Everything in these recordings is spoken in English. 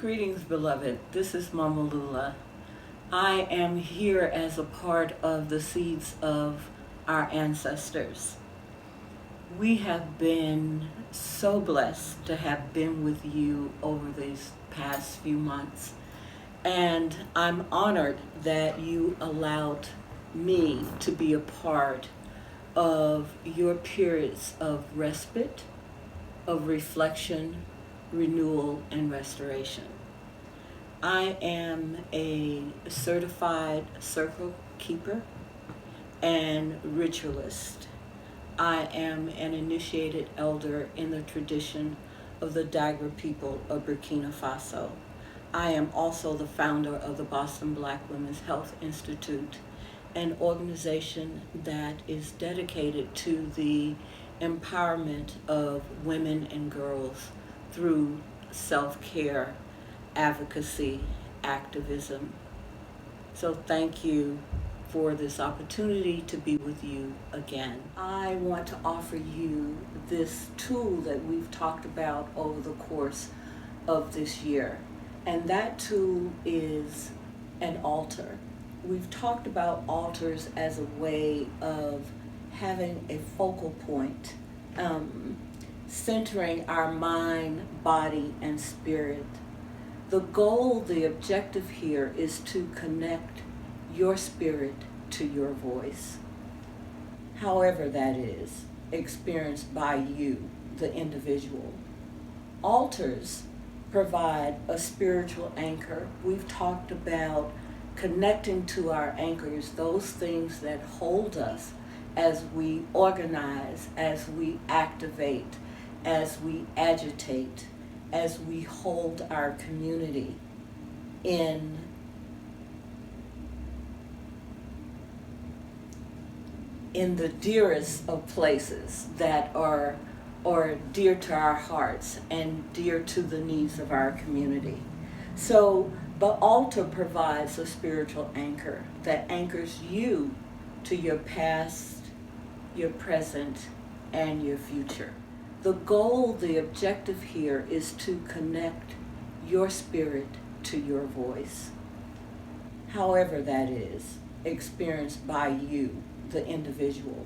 Greetings, beloved. This is Mama Lula. I am here as a part of the seeds of our ancestors. We have been so blessed to have been with you over these past few months, and I'm honored that you allowed me to be a part of your periods of respite, of reflection, renewal, and restoration. I am a certified circle keeper and ritualist. I am an initiated elder in the tradition of the Dagara people of Burkina Faso. I am also the founder of the Boston Black Women's Health Institute, an organization that is dedicated to the empowerment of women and girls through self-care, advocacy, activism. So thank you for this opportunity to be with you again. I want to offer you this tool that we've talked about over the course of this year, and that tool is an altar. We've talked about altars as a way of having a focal point, centering our mind, body, and spirit. The goal, the objective here is to connect your spirit to your voice, however that is, experienced by you, the individual. Altars provide a spiritual anchor. We've talked about connecting to our anchors, those things that hold us as we organize, as we activate, as we agitate, as we hold our community in the dearest of places that are dear to our hearts and dear to the needs of our community. So the altar provides a spiritual anchor that anchors you to your past, your present, and your future. The goal, the objective here is to connect your spirit to your voice, however that is, experienced by you, the individual.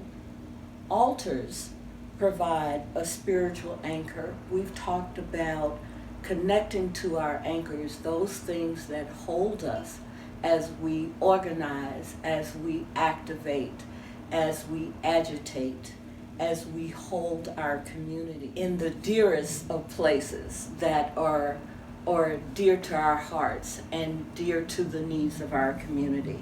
Altars provide a spiritual anchor. We've talked about connecting to our anchors, those things that hold us as we organize, as we activate, as we agitate, as we hold our community in the dearest of places that are dear to our hearts and dear to the needs of our community.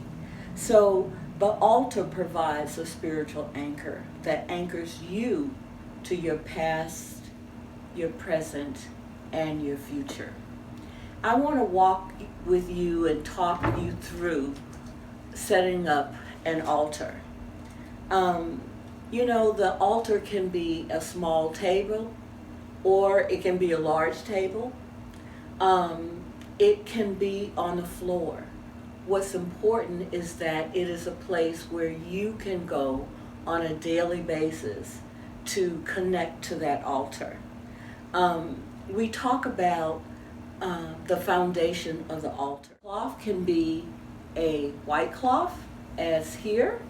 So the altar provides a spiritual anchor that anchors you to your past, your present, and your future. I want to walk with you and talk you through setting up an altar. The altar can be a small table, or it can be a large table. It can be on the floor. What's important is that it is a place where you can go on a daily basis to connect to that altar. We talk about the foundation of the altar. Cloth can be a white cloth, as here.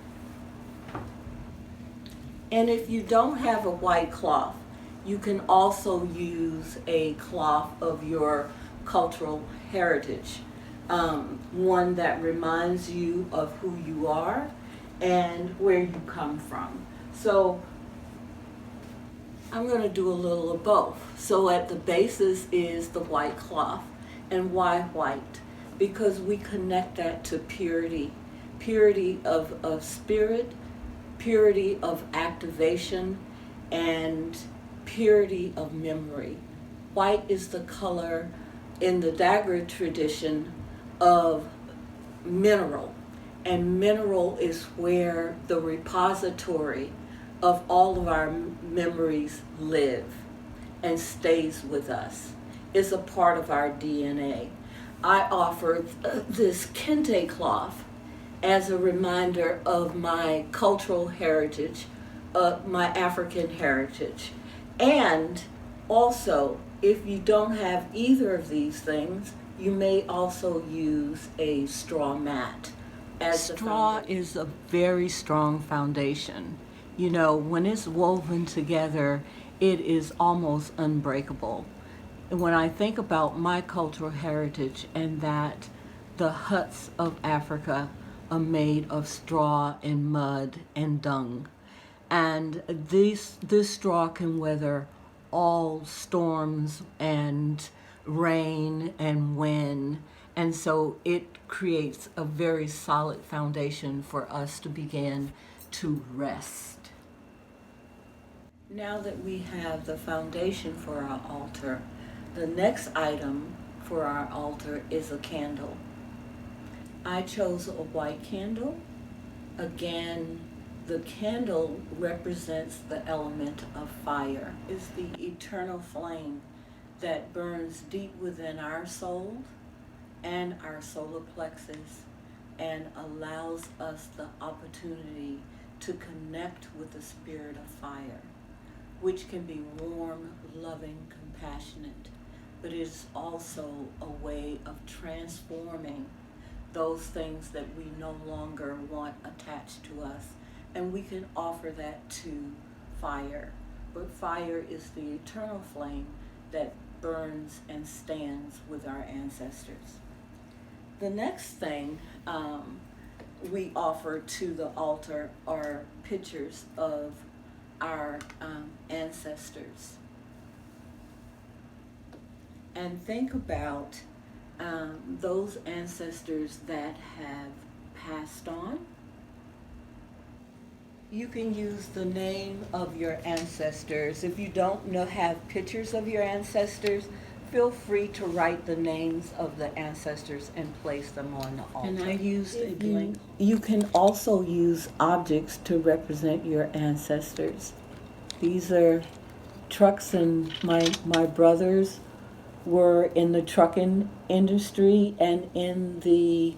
And if you don't have a white cloth, you can also use a cloth of your cultural heritage, one that reminds you of who you are and where you come from. So I'm going to do a little of both. So at the basis is the white cloth. And why white? Because we connect that to purity, purity of spirit, purity of activation, and purity of memory. White is the color in the Dagara tradition of mineral, and mineral is where the repository of all of our memories live and stays with us. It's a part of our DNA. I offer this kente cloth as a reminder of my cultural heritage, my African heritage. And also, If you don't have either of these things, you may also use a straw mat. Straw is a very strong foundation. You know, when it's woven together, it is almost unbreakable. And when I think about my cultural heritage and that the huts of Africa are made of straw and mud and dung, and this straw can weather all storms and rain and wind, and so it creates a very solid foundation for us to begin to rest. Now that we have the foundation for our altar, the next item for our altar is a candle. I chose a white candle. Again, the candle represents the element of fire. It's the eternal flame that burns deep within our soul and our solar plexus and allows us the opportunity to connect with the spirit of fire, which can be warm, loving, compassionate, but it is also a way of transforming those things that we no longer want attached to us. And we can offer that to fire. But fire is the eternal flame that burns and stands with our ancestors. The next thing we offer to the altar are pictures of our ancestors. And think about those ancestors that have passed on. You can use the name of your ancestors. If you don't have pictures of your ancestors, feel free to write the names of the ancestors and place them on the altar. And I used a blank. You can also use objects to represent your ancestors. These are trucks, and my brothers were in the trucking industry and in the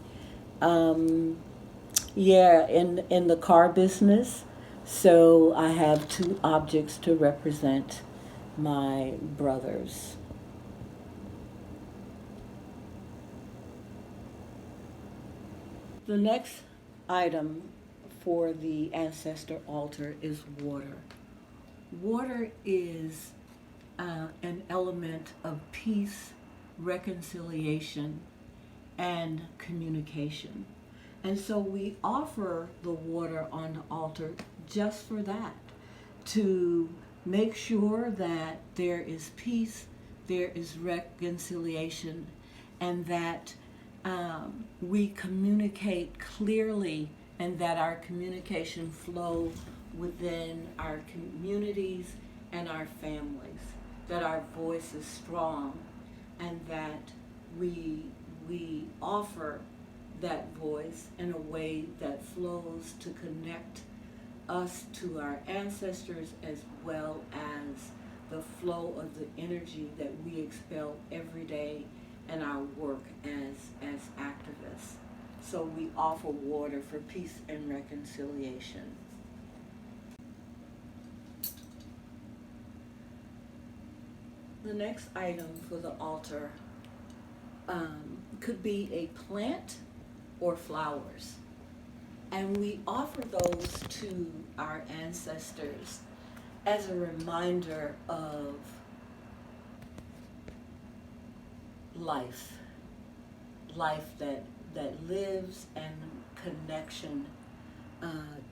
in the car business. So I have two objects to represent my brothers. The next item for the ancestor altar is water. Water is an element of peace, reconciliation, and communication. And so we offer the water on the altar just for that, to make sure that there is peace, there is reconciliation, and that we communicate clearly, and that our communication flow within our communities and our families, that our voice is strong, and that we offer that voice in a way that flows to connect us to our ancestors, as well as the flow of the energy that we expel every day in our work as activists. So we offer water for peace and reconciliation. The next item for the altar could be a plant or flowers. And we offer those to our ancestors as a reminder of life that lives, and connection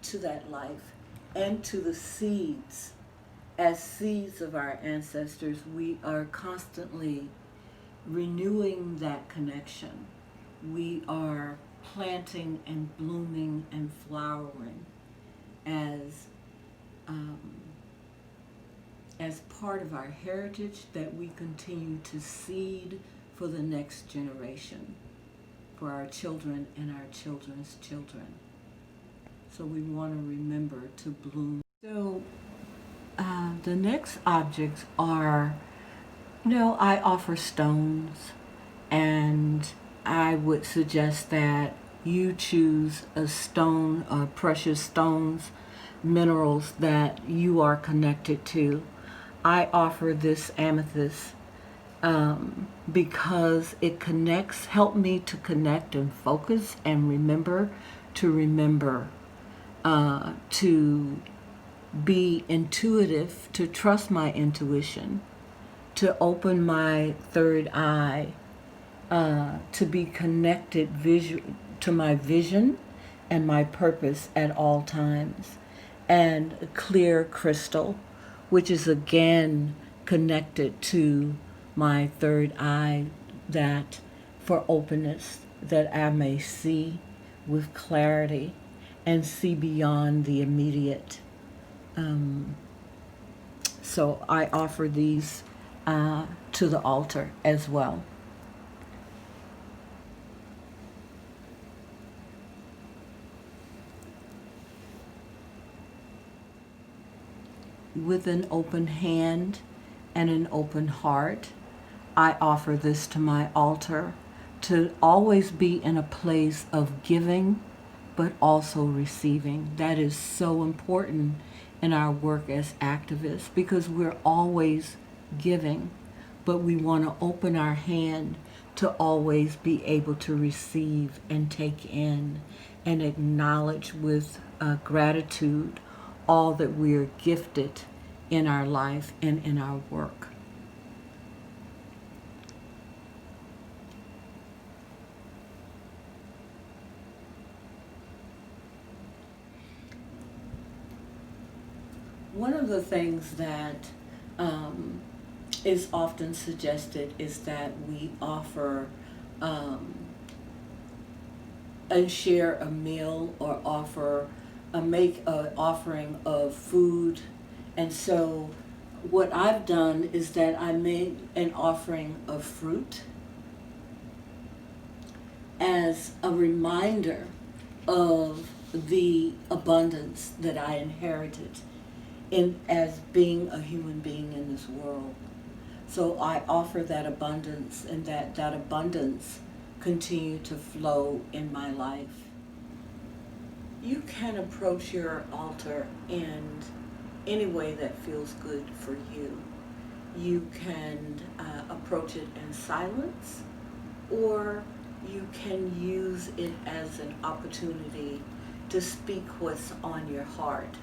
to that life and to the seeds. As seeds of our ancestors, we are constantly renewing that connection. We are planting and blooming and flowering as part of our heritage that we continue to seed for the next generation, for our children and our children's children. So we want to remember to bloom. So the next objects are, I offer stones, and I would suggest that you choose a stone, precious stones, minerals that you are connected to. I offer this amethyst because it connects, help me to connect and focus and remember, to be intuitive, to trust my intuition, to open my third eye, to be connected to my vision and my purpose at all times, and clear crystal, which is again connected to my third eye, that for openness, that I may see with clarity and see beyond the immediate. So I offer these to the altar as well. With an open hand and an open heart, I offer this to my altar, to always be in a place of giving, but also receiving. That is so important in our work as activists, because we're always giving, but we want to open our hand to always be able to receive and take in and acknowledge with gratitude all that we are gifted in our life and in our work. One of the things that is often suggested is that we offer and share a meal, or make an offering of food. And so what I've done is that I made an offering of fruit as a reminder of the abundance that I inherited as being a human being in this world. So I offer that abundance, and that abundance continue to flow in my life. You can approach your altar in any way that feels good for you. You can approach it in silence, or you can use it as an opportunity to speak what's on your heart.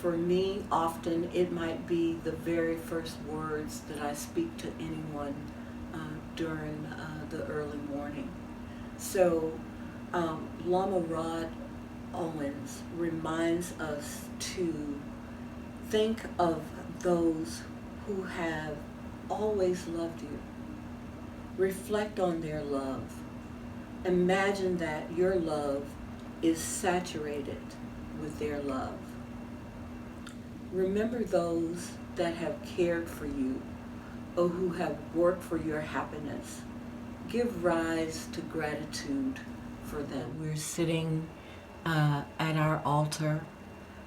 For me, often it might be the very first words that I speak to anyone during the early morning. So Lama Rod Owens reminds us to think of those who have always loved you. Reflect on their love. Imagine that your love is saturated with their love. Remember those that have cared for you or who have worked for your happiness. Give rise to gratitude for them. We're sitting at our altar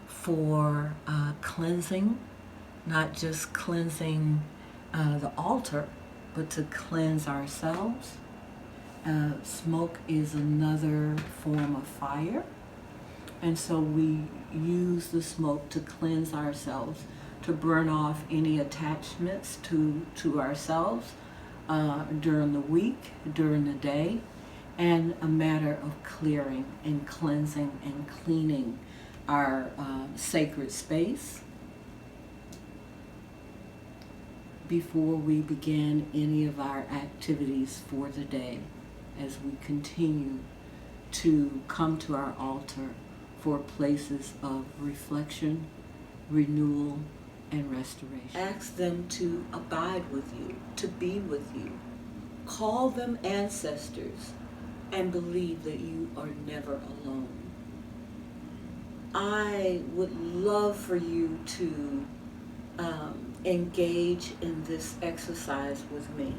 for cleansing, not just cleansing the altar, but to cleanse ourselves. Smoke is another form of fire. And so we use the smoke to cleanse ourselves, to burn off any attachments to ourselves during the week, during the day, and a matter of clearing and cleansing and cleaning our sacred space before we begin any of our activities for the day, as we continue to come to our altar for places of reflection, renewal, and restoration. Ask them to abide with you, to be with you. Call them ancestors, and believe that you are never alone. I would love for you to engage in this exercise with me.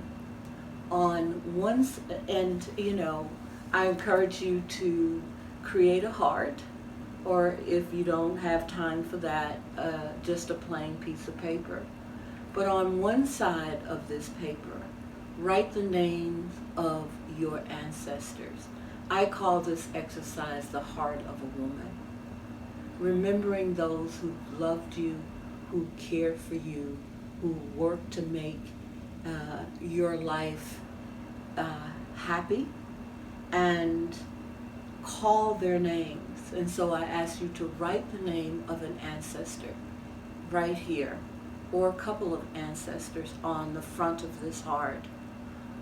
I encourage you to create a heart, or if you don't have time for that, just a plain piece of paper. But on one side of this paper, write the names of your ancestors. I call this exercise the heart of a woman. Remembering those who loved you, who cared for you, who work to make your life happy, and call their names. And so I ask you to write the name of an ancestor right here, or a couple of ancestors on the front of this heart.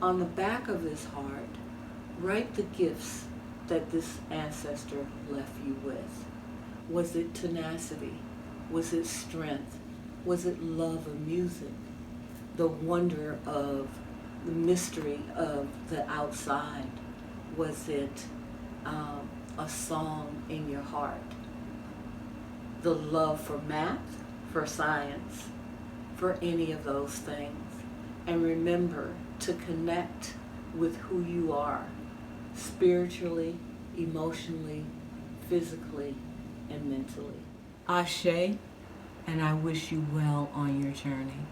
On the back of this heart, write the gifts that this ancestor left you with. Was it tenacity? Was it strength? Was it love of music? The wonder of the mystery of the outside? Was it a song in your heart? The love for math, for science, for any of those things. And remember to connect with who you are, spiritually, emotionally, physically, and mentally. Ashe, and I wish you well on your journey.